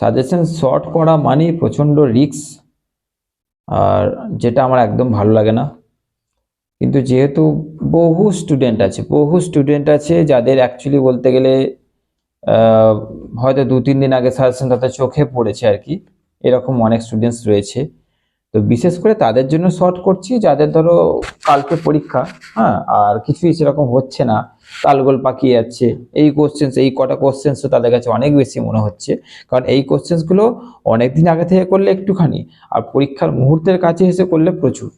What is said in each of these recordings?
Suggestion short করা মানে প্রচণ্ড রিস্ক, আর যেটা আমার একদম ভালো লাগে না। কিন্তু যেহেতু বহু স্টুডেন্ট আছে যাদের অ্যাকচুয়ালি বলতে গেলে হয়তো 2-3 দিন আগে সাজেশন তাদের চোখে পড়েছে আর কি, এরকম অনেক স্টুডেন্টস রয়েছে। তো বিশেষ করে তাদের জন্য শর্ট করছি যাদের ধরো কালকে পরীক্ষা, হ্যাঁ, আর কিছুই সেরকম হচ্ছে না, তালগোল পাকিয়ে যাচ্ছে। এই কটা কোশ্চেন্স তো তাদের কাছে অনেক বেশি মনে হচ্ছে, কারণ এই কোশ্চেন্সগুলো অনেকদিন আগে থেকে করলে একটুখানি, আর পরীক্ষার মুহূর্তের কাছে এসে করলে প্রচুর।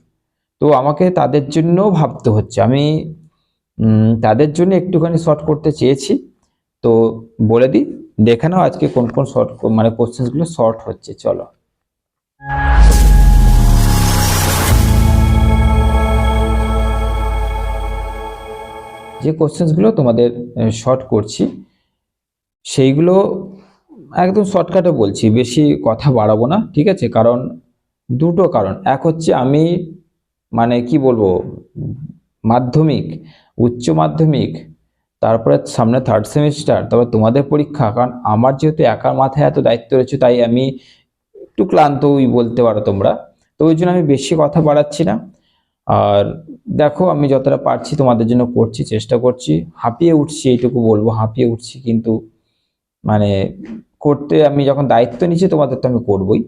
তো আমাকে তাদের জন্য ভাবতে হচ্ছে, আমি তাদের জন্য একটুখানি শর্ট করতে চেয়েছি। তো বলে দিই, দেখে নাও আজকে কোন কোন শর্ট মানে কোশ্চেন্সগুলো শর্ট হচ্ছে। চলো, যে কোশ্চেন্সগুলো তোমাদের শর্ট করছি সেইগুলো একদম শর্টকাটে বলছি, বেশি কথা বাড়াবো না, ঠিক আছে? কারণ দুটো কারণ, এক হচ্ছে আমি মানে কি বলবো, মাধ্যমিক, উচ্চ মাধ্যমিক, তারপরে সামনে 3rd সেমিস্টার, তারপর তোমাদের পরীক্ষা, কারণ আমার যেহেতু একার মাথায় এত দায়িত্ব রয়েছে, তাই আমি একটু ক্লান্তই বলতে পারো তোমরা। তো ওই জন্য আমি বেশি কথা বাড়াচ্ছি না। আর দেখো, আমি যতটা পারছি তোমাদের জন্য করছি, চেষ্টা করছি, হাঁপিয়ে উঠছি এইটুকু বলবো, হাঁপিয়ে উঠছি, কিন্তু মানে করতে আমি যখন দায়িত্ব নিচ্ছি তোমাদের তো আমি করবই।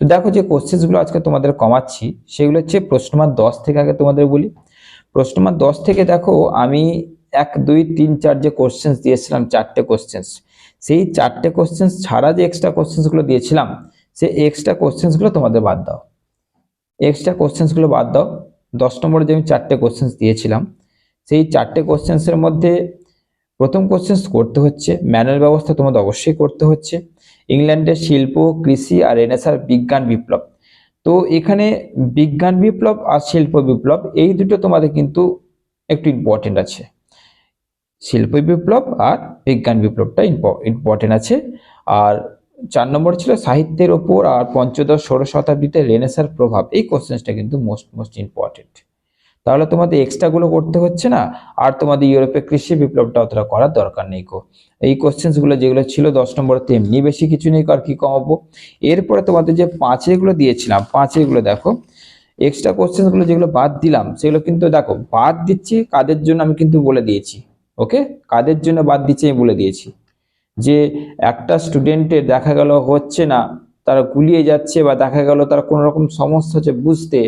তো দেখো, যে কোশ্চেন্সগুলো আজকে তোমাদের কমাচ্ছি সেগুলো হচ্ছে প্রশ্নমান 10 থেকে। আগে তোমাদের বলি, প্রশ্নমান 10 থেকে দেখো আমি 1, 2, 3, 4 যে কোশ্চেন্স দিয়েছিলাম, 4টে কোশ্চেন্স, সেই 4টে কোশ্চেন্স ছাড়া যে এক্সট্রা কোশ্চেন্সগুলো দিয়েছিলাম, সেই এক্সট্রা কোশ্চেন্সগুলো তোমাদের বাদ দাও। এক্সট্রা কোশ্চেন্সগুলো বাদ দাও। 10 নম্বরে যে আমি 4টে কোশ্চেন্স দিয়েছিলাম, সেই 4টে কোশ্চেন্সের মধ্যে প্রথম কোশ্চেন্স করতে হচ্ছে ম্যানুয়াল ব্যবস্থা, তোমাদের অবশ্যই করতে হচ্ছে। ইংল্যান্ডের শিল্প, কৃষি আর রেনেসাঁর বিজ্ঞান বিপ্লব। তো এখানে বিজ্ঞান বিপ্লব আর শিল্প বিপ্লব এই দুটো তোমাদের কিন্তু একটু ইম্পর্টেন্ট আছে। শিল্প বিপ্লব আর বিজ্ঞান বিপ্লবটা ইম্পর্টেন্ট আছে। আর 4 নম্বর ছিল সাহিত্যের ওপর আর পঞ্চদশ ষোড়শ শতাব্দীতে রেনেসাঁর প্রভাব। এই কোশ্চেন্সটা কিন্তু মোস্ট ইম্পর্টেন্ট। তাহলে তোমাদের এক্সট্রাগুলো করতে হচ্ছে না, আর তোমাদের ইউরোপে কৃষি বিপ্লবটা অতটা করার দরকার নেই। এই কোশ্চেন্সগুলো যেগুলো ছিল 10 নম্বরে তেমনি, বেশি কিছু নেই, আর কি কমাবো। এরপরে তোমাদের যে 5এরগুলো দিয়েছিলাম, 5এরগুলো দেখো, এক্সট্রা কোশ্চেন্সগুলো যেগুলো বাদ দিলাম সেগুলো কিন্তু দেখো বাদ দিচ্ছি কাদের জন্য আমি কিন্তু বলে দিয়েছি। ওকে, কাদের জন্য বাদ দিচ্ছি আমি বলে দিয়েছি। যে একটা স্টুডেন্টের দেখা গেল হচ্ছে না, তারা গুলিয়ে যাচ্ছে, বা দেখা গেল তার কোনো রকম সমস্যা হচ্ছে বুঝতে,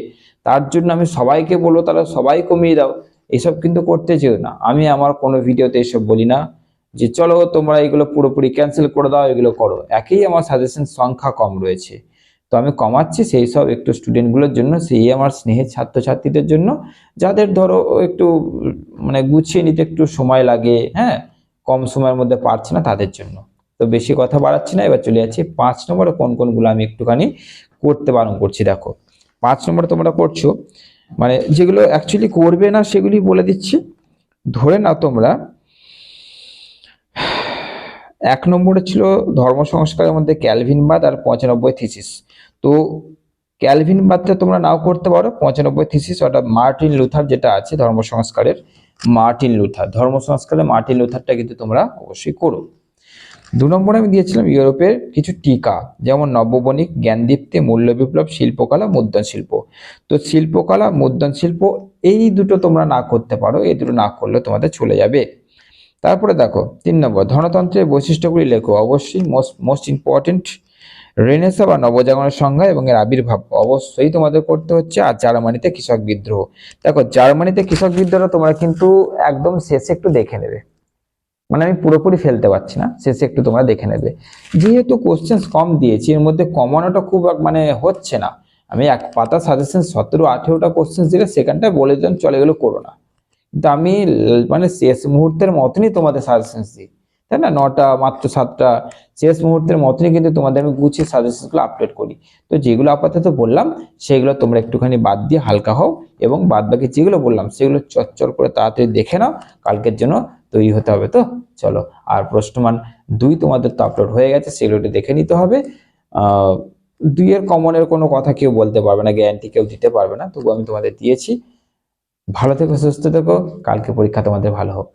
তার জন্য আমি সবাইকে বলবো তারা সবাই কমিয়ে দাও, এসব কিন্তু করতে চেও না। আমি আমার কোনো ভিডিওতে এসব বলি না যে চলো তোমরা এগুলো পুরোপুরি ক্যান্সেল করে দাও, এগুলো করো। একেই আমার সাজেশন সংখ্যা কম রয়েছে, তো আমি কমাচ্ছি সেই সব একটু স্টুডেন্টগুলোর জন্য, সেই আমার স্নেহের ছাত্রছাত্রীদের জন্য, যাদের ধরো একটু মানে গুছিয়ে নিতে একটু সময় লাগে, হ্যাঁ, কম সময়ের মধ্যে পারছে না তাদের জন্য। তো বেশি কথা বাড়াচ্ছি না, এবার চলে যাচ্ছি 5 নম্বরে কোন কোনগুলো আমি একটুখানি করতে বারণ করছি। দেখো 5 নম্বরে তোমরা করছো, মানে যেগুলো অ্যাকচুয়ালি করবে না সেগুলি বলে দিচ্ছি। ধরে নাও তোমরা 1 নম্বরে ছিল ধর্ম সংস্কারের মধ্যে ক্যালভিনবাদ আর 95 থিসিস। তো ক্যালভিনবাদটা তোমরা নাও করতে পারো, 95 থিসিস অর্থাৎ মার্টিন লুথার যেটা আছে ধর্ম সংস্কারের, ধর্ম সংস্কারের মার্টিন লুথারটা কিন্তু তোমরা অবশ্যই করো। 2 নম্বরে আমি দিয়েছিলাম ইউরোপের কিছু টিকা, যেমন নববণিক, জ্ঞানদীপ্তি, মূল্য বিপ্লব, শিল্পকলা, মুদ্রণ শিল্প। তো শিল্পকলা, মুদ্রণ শিল্প এই দুটো তোমরা না করতে পারো, এই দুটো না করলে তোমাদের চলে যাবে। তারপরে দেখো 3 নম্বর ধনতন্ত্রের বৈশিষ্ট্যগুলি লেখো, অবশ্যই মোস্ট ইম্পর্টেন্ট। রেনেসাঁ বা নবজাগরণের সংজ্ঞা এবং এর আবির্ভাব অবশ্যই তোমাদের করতে হচ্ছে। আর জার্মানিতে কৃষক বিদ্রোহ, দেখো জার্মানিতে কৃষক বিদ্রোহ তোমরা কিন্তু একদম শেষে একটু দেখে নেবে, মানে আমি পুরোপুরি ফেলতে পারছি না, শেষে একটু তোমরা দেখে নেবে। যেহেতু কোশ্চেন্স কম দিয়েছি, এর মধ্যে কমানোটা খুব মানে হচ্ছে না। আমি এক পাতা সাজেশন 17-18টা কোশ্চেন্স দিলে সেখানটায় বলে দিলাম চলে গেলো, করো না। কিন্তু আমি মানে শেষ মুহূর্তের মতনই তোমাদের সাজেশন দিই, তাই না? 9টা মাত্র 7টা শেষ মুহূর্তের মতনই কিন্তু তোমাদের আমি গুছিয়ে সাজেশনগুলো আপলোড করি। তো যেগুলো আপাতত বললাম সেগুলো তোমরা একটুখানি বাদ দিয়ে হালকা হও, এবং বাদ বাকি যেগুলো বললাম সেগুলো চটচট করে তাড়াতাড়ি দেখে নাও, কালকের জন্য তৈরি হতে হবে। তো চলো, আর প্রশ্নমান 2 তোমাদের তো আপলোড হয়ে গেছে, সেগুলো দেখে নিতে হবে। 2 এর কমনের কোনো কথা কেউ বলতে পারবে না, গ্যারান্টি কেউ দিতে পারবে না, তবু আমি তোমাদের দিয়েছি। ভালো থেকো, সুস্থ থেকো, কালকে পরীক্ষা তোমাদের ভালো হোক।